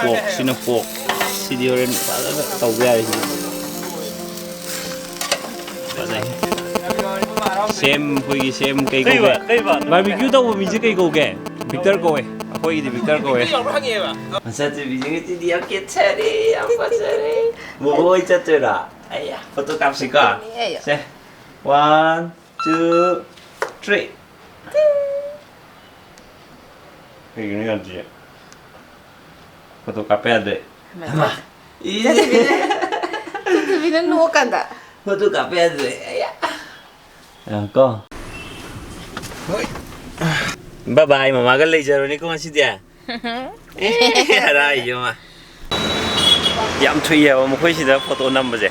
pork, sino pork. Sidi oren tàu bia gì. Xem cái xem cây câu kẹ. Barbecue tàu mình chỉ cây câu kẹ. Victor câu ấy. Thôi thì Victor câu ấy. Masa tu bijing itu dia cari apa cari. Boy cari. Ayah, foto kapsika. Say, 1, 2, 3. Ini kan dia. Foto kapel deh. Iya. Itu bina nukan tak? Foto kapel deh. Ayah. Kau. Bye bye, mama kan Leijahoure ni kau masih dia. Ada iya mah. Yam thui ya, mama kau sih dah foto number je.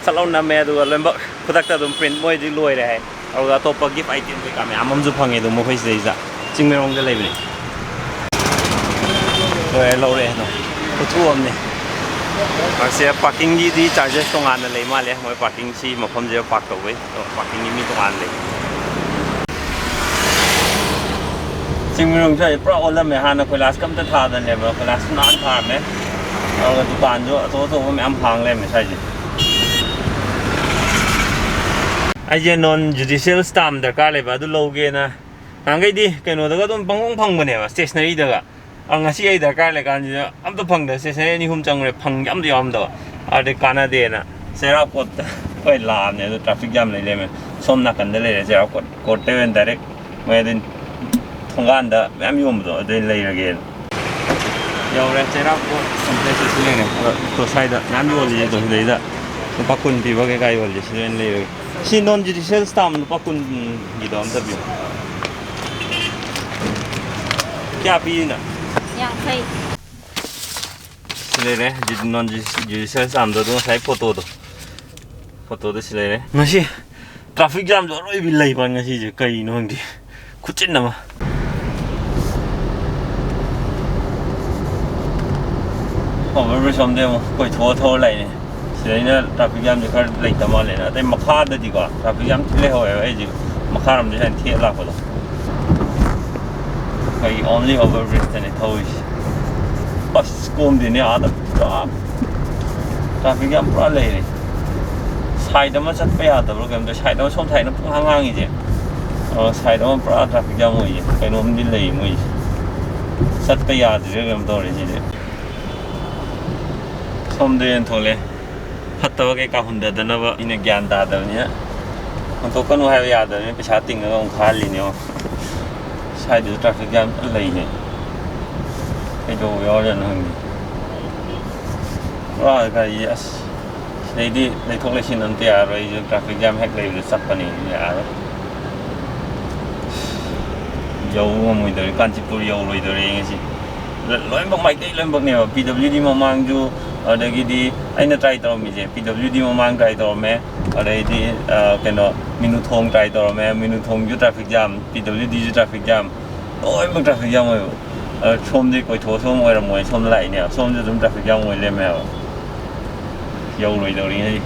Kalau nama itu kalau lembak, produk tu print mau jadi luar deh. Kalau top gift item tu kami amam tu panggil tu mama kau sih dah. Cingmen orang tu lebih. Luar deh no. Betul am ni. Masih parking di charger tonggan le mal ya, mau parking sih mau pun je park tu weh, parking ini tonggan le. Cingmen orang tu pernah olam ya, hana kelas kam tu thah dan le, kelas nan thah me. Kalau dukaan tu kami am hang le me saja. Aje non judicial stamp darkar le ba du loge na. Angkai di keno daga tu pangong pang bane ba stationery daga. Ang asi ay darkar le kan je am tu pang da stationery ni hum chang le pang am tu am da. Ade kana de na. Sera kot koi lam ne traffic jam le le me. Som na kan de le sera kot te wen direct me din thonggan da am yom do de le again. Yo re sera kot complex si le ne. To side da nan yo le do de da. Pa kun pi ba ke kai yo le si len le. Si non judicial stamp pa kun gitu am tabi. Kya pi na? Yang khay. Sile ne, non judicial stamp do sai photo do. Photo do sile ne. Ngasi traffic jam do roi bilai pan ngasi je kai no ndi. Khuchin na ma. Overbridge som de mo koi tho lai ne. Sila na traffic jam je kar lai tama le na. Tai makha da di ko. Traffic jam le ho ai je. Makha ram je san the la ko lo. Kai only overbridge ne thoi. Pas kom de ne ada. Traffic jam pra le ne. Sai da ma chat pa ya da bro kam da sai da som thai na phang hang je. Sai da ma pra traffic jam mo je. Kai nom di le mo je. Chat pa ya de kam do le je. Som de en thole. Hatta ke ka hunda da na ba ina gyan da da ni on to kan ha ya da ni pesa ting ga on khal li ni o sai de traffic jam lai ne ke do yo ren hang ni ra ka yes nei di nei thok le sin an te a roi ju traffic jam hek lai lu sap pa ni ya yo mo de kan chi pur yo loi de re ngi si loi bak mai ke loi bak ne PWD mamang ju adagi di aina try taro mi je PWD mamang try taro me adai di keno minu thong try taro me minu thong ju traffic jam PWD ju traffic jam oi bang traffic jam oi som di koi tho som oi ra moi som lai ne som ju dum traffic jam oi le me yo loi do ri ni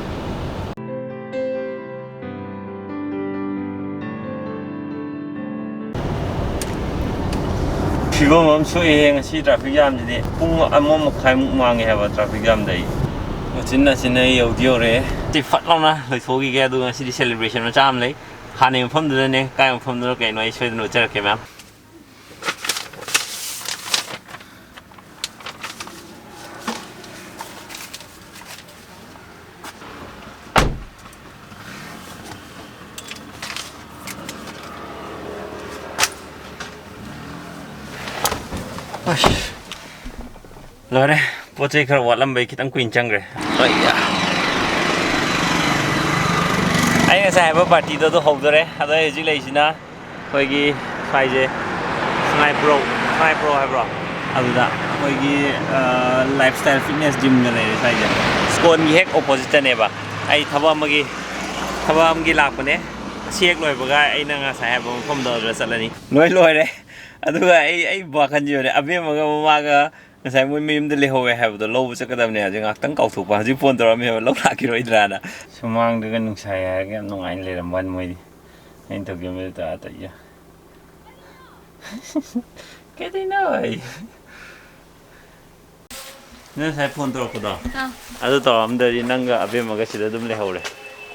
Siapa mam suai yang si traffic jam jadi pung amom khai mang ya ba traffic jam dai chinna yo dio re ti fat long na loi tho gi ga du si di celebration ma cham le khane phom du ne kai phom du kai noi soi no char ke ma Lo deh, pocai kerja walam baik kita kuing cangre. Oh iya. Ayo saya apa party tu tu hok tu deh. Ada hiji lagi sih na. Pergi saja. Sniper Pro bro. Aduh dah. Pergi lifestyle fitness gym ni lagi saja. Skon ni hek opposite ni ba. Ayo thaba magi lak pun eh. Siak loy bagai. Ayo nang saya apa pun dah rasa lagi. Loy deh. Aduh ayo bahkan juga deh. Abemma maga. Saya mau minum dulu Leijahoure have the low sekadar ni aja ngakang kau tu pasti pun terus minum low lagi roh idrana. Semang dengan saya kan nungain le ramban moi. Ini tu game itu ada ya. Kita ni. ꯅꯪ ꯉꯁꯥꯏ phone ꯇꯧꯔꯛꯄꯗꯣ ꯑꯗꯨ ꯇꯧꯔꯝꯗ꯭ꯔꯗꯤ ꯅꯪꯒ ꯑꯕꯦꯝꯃꯒ ꯁꯤꯗ ꯑꯗꯨꯝ ꯂꯩꯍꯧꯔꯦ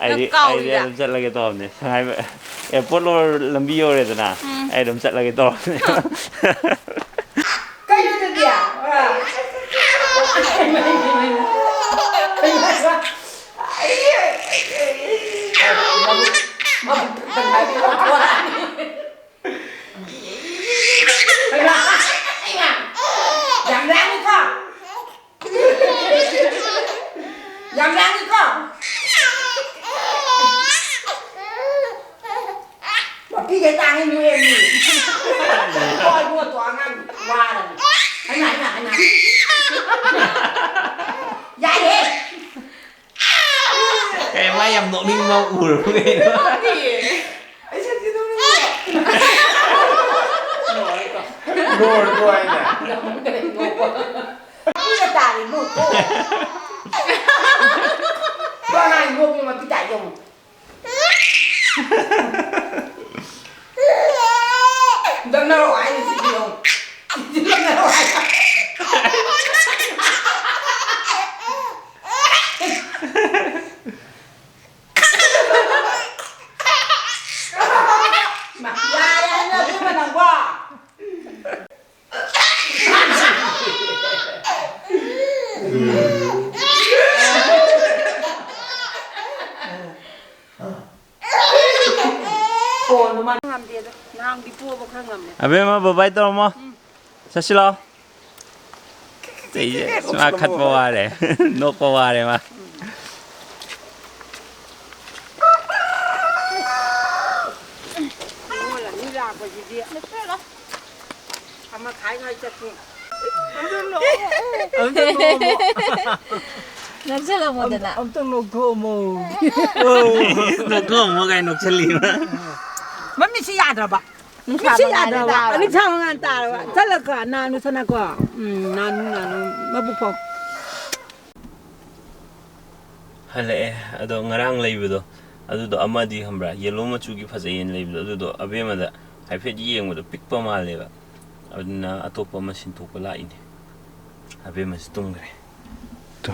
ꯑꯩꯗꯤ ꯑꯗꯨꯝ ꯆꯠꯂꯒꯦ ꯇꯧꯔꯝꯅꯦ ꯁꯉꯥꯏ ꯑꯦꯌꯔꯄꯣꯔꯠ ꯂꯝꯕꯤ ꯌꯧꯔꯦꯗꯅ ꯑꯩ ꯑꯗꯨꯝ ꯆꯠꯂꯒꯦ ꯇꯧꯔꯝꯅꯦ ꯀꯩꯅꯣꯗꯗꯤ cái ta hay nuôi em gì coi mua tòa ngang qua rồi anh này dạy đi em mấy em nộ ninh mau ủ rồi ghê nữa Ngồi coi nè. cái ta thì mua cô con này mua nhưng mà cái chạy dùng đâm nó loại thì chị dùng đâm nó loại mà ra đây nó cứ mà nằm qua Abemma bye tao mo sashi lo thế mà khát bao rồi nộp bao rồi mà Nag sila mo din na. 엄청 놓고 뭐 nộp không cái nộp chân lìm Mami si Adum. Si Adum. Ani chang ngan ta wa. Chala ka nanu sana ko. Nanu mabupo. hale ado ngarang leibudo adudo amadi hambra yellow machugi phajayen leibudo adudo abema da haifet yengbudo pikpa maleba aduna atopa machine topa laini abema stungre to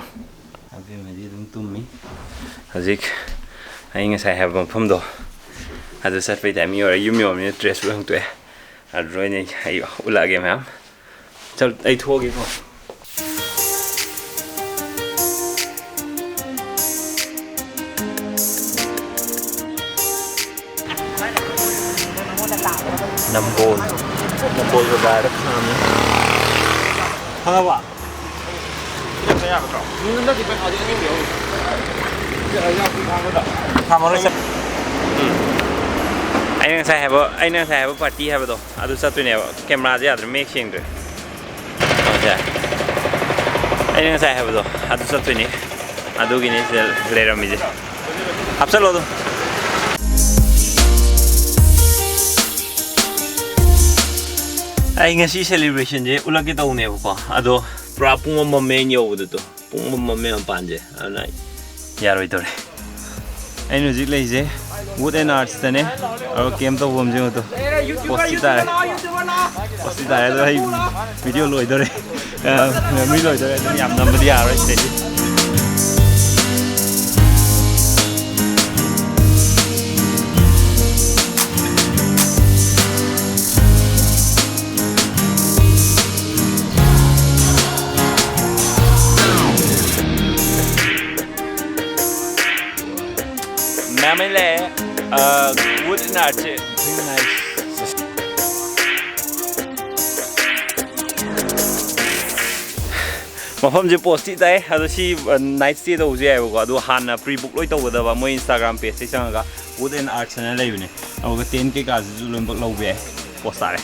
abema di dum tummi hazik ainga sai have mafamdo adu satpai time yora yumyo me dress bang to adroine ayo ulage mam chal ai thoge ko Nambol bazaar rất saamne hanga ba cái nhà của nhưng nó thì phải hỏi những điều cái nhà của thằng đó thằng nó sẽ anh đang xài party hay đâu adu sát tụi này camera gì ada make sense rồi anh đang xài đâu adu sát tụi này adu gini lấy ra mình hấp dẫn luôn ai ngasi celebration je ulagi tau ne ko ado pra pung ma me nyo du to pung ma me pan je ana yaroi tore ai nu zik lei je wood and arts tane aro kem to bom je to posti ta do hai video loi tore mi loi tore yam nam badi yaroi se wood and arts very nice mafam je posti tai ado si night stay do je ai ko ado han pre book loi tau da ba mo Instagram page se changa wood and arts na lai ne aw ga 10k ka zu lom bak lo be post are